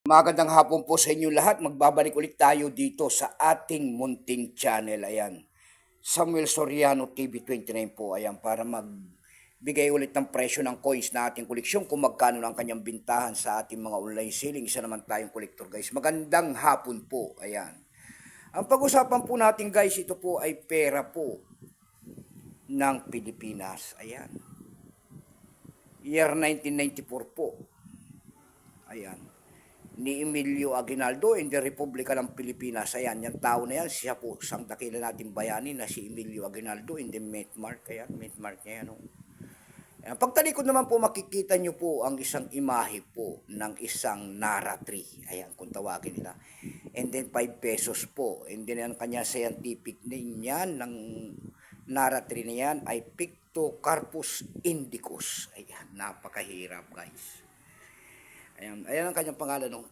Magandang hapon po sa inyo lahat. Magbabalik ulit tayo dito sa ating munting channel. Ayan. Samuel Soriano TV 29 po. Ayan. Para magbigay ulit ng presyo ng coins na ating koleksyon kung magkano ang kanyang bintahan sa ating mga online selling. Isa naman tayong collector guys. Magandang hapon po. Ayan. Ang pag-usapan po natin guys, ito po ay pera po ng Pilipinas. Ayan. Year 1994 po. Ayan. Ni Emilio Aguinaldo in the Republika ng Pilipinas. Ayan, yung tao na yan, siya po isang dakila nating bayani na si Emilio Aguinaldo in the Metmark. Ayan, Metmark niya yan. Ayan, pagtalikod naman po, makikita nyo po ang isang imahe po ng isang Nara tree. Ayan, kung tawagin nila. And then 5 pesos po. And then ang kanya scientific name yan ng Nara tree na yan ay Pictocarpus indicus. Ayan, napakahirap guys. Ayan, ayan ang kanyang pangalan, no?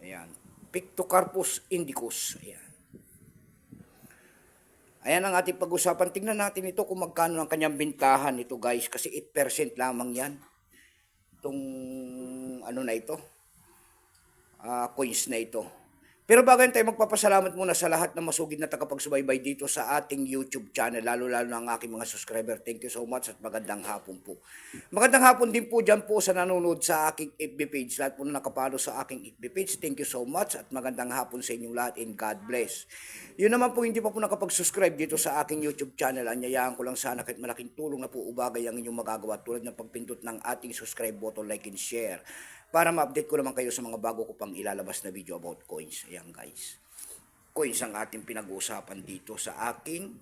Ayan, Pictocarpus indicus. Ayan. Ayan ang ating pag-usapan. Tingnan natin ito kung magkano ang kanyang bintahan ito, guys. Kasi 8% lamang yan. Itong, ano na ito? Coins na ito. Pero bago yan tayo, magpapasalamat muna sa lahat ng masugid na tagapagsubaybay dito sa ating YouTube channel, lalo-lalo na ang aking mga subscriber. Thank you so much at magandang hapon po. Magandang hapon din po dyan po sa nanonood sa aking FB page. Lahat po na nakapalo sa aking FB page, thank you so much at magandang hapon sa inyong lahat and God bless. Yun naman po, hindi pa po nakapag-subscribe dito sa aking YouTube channel. Anyayaan ko lang sana kahit malaking tulong na po ubagay ang inyong magagawa tulad ng pagpindot ng ating subscribe button, like and share, para ma-update ko naman kayo sa mga bago ko pang ilalabas na video about coins. Ayan guys. Coins ang ating pinag-uusapan dito sa aking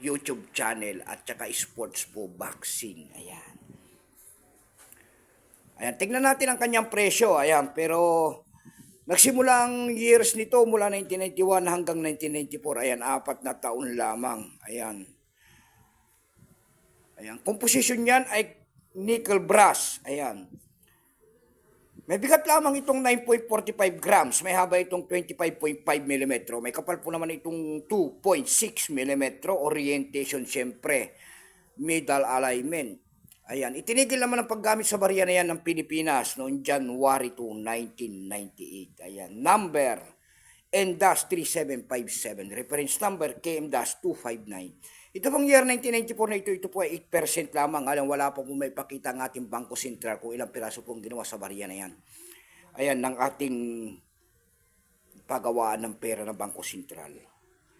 YouTube channel at saka sports po, boxing. Ayan. Ayan, tingnan natin ang kanyang presyo. Ayan, pero nagsimula ang years nito mula 1991 hanggang 1994. Ayan, 4 na taon lamang. Ayan. Ayan, composition niyan ay nickel brass. Ayan. May bigat lamang itong 9.45 grams. May haba itong 25.5 mm. May kapal po naman itong 2.6 mm. Orientation siyempre. Middle alignment. Ayan. Itinigil naman ang paggamit sa barya na yan ng Pilipinas noong January 2, 1998. Ayan. Number N-3757. Reference number KM-259. Ito pong year 1994 na ito po ay 8% lamang. Alam, wala pa po may pakita ang ating Bangko Sentral kung ilang piraso pong ginawa sa barya na yan. Ayan, ng ating pagawaan ng pera ng Bangko Sentral.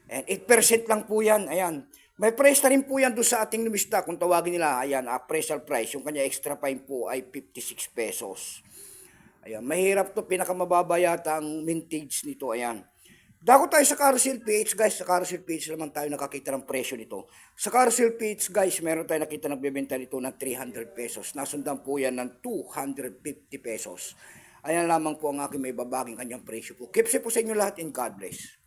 Ayan, 8% lang po yan. Ayan, may price na rin po yan doon sa ating numista. Kung tawagin nila, ayan, appraisal price. Yung kanya extra fine po ay 56 pesos. Ayan, mahirap to, pinakamababa yata ang mintage nito. Ayan. Dako tayo sa Carousel PH guys. Sa Carousel PH naman tayo nakakita ng presyo nito. Sa Carousel PH guys, meron tayo nakita nagbebenta nito ng 300 pesos. Nasundan po yan ng 250 pesos. Ayan lamang po ang aking may babaging kanyang presyo po. Keep safe po sa inyo lahat and God bless.